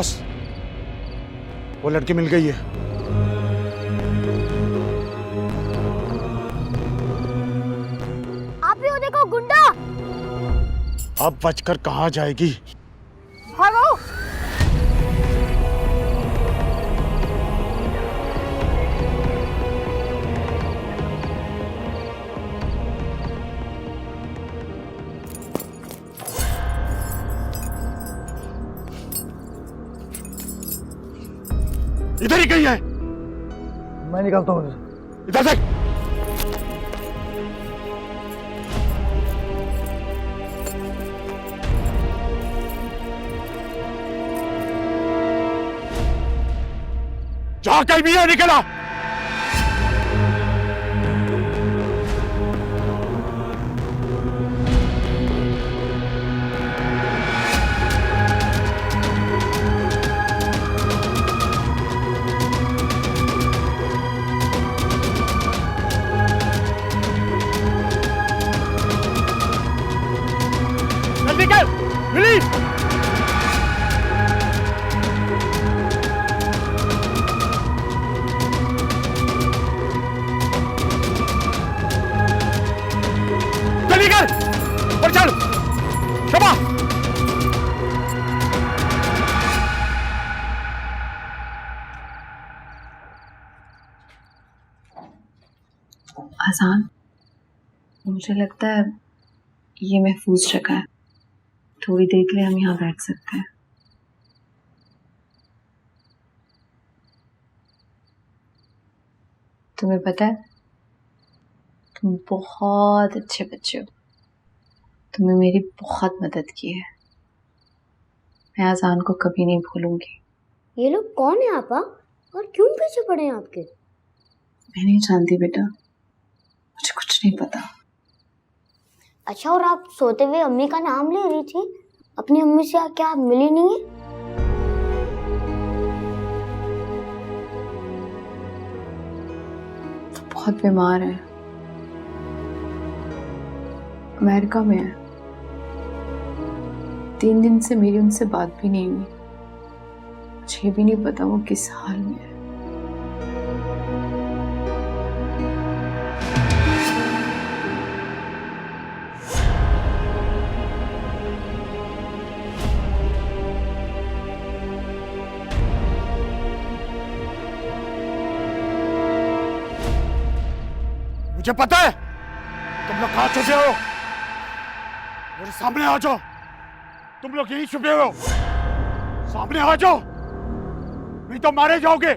बस वो लड़की मिल गई है। आप ही वो देखो गुंडा। अब बचकर कहाँ जाएगी? भागो। इधर ही कहीं है। मैं निकलता हूँ। इधर से। जहाँ कहीं भी है निकला। जल्दी कर, रिलीज। जल्दी कर और चल शोभा। आसान, मुझे लगता है ये महफूज जगह है। थोड़ी देर के लिए हम यहाँ बैठ सकते हैं। तुम्हें पता है, तुम बहुत अच्छे बच्चे हो। तुमने मेरी बहुत मदद की है। मैं आजान को कभी नहीं भूलूंगी। ये लोग कौन है आपा और क्यों पीछे पड़े हैं आपके? मैं नहीं जानती बेटा, मुझे कुछ नहीं पता। अच्छा, और आप सोते हुए अम्मी का नाम ले रही थी। अपनी अम्मी से क्या आप मिली नहीं है? तो बहुत बीमार है, अमेरिका में है। 3 दिन से मेरी उनसे बात भी नहीं हुई। मुझे भी नहीं पता वो किस हाल में है। मुझे पता है तुम लोग कहाँ छुपे हो। मेरे सामने आ जाओ। तुम लोग यहीं छुपे हो, सामने आ जाओ, नहीं तो मारे जाओगे।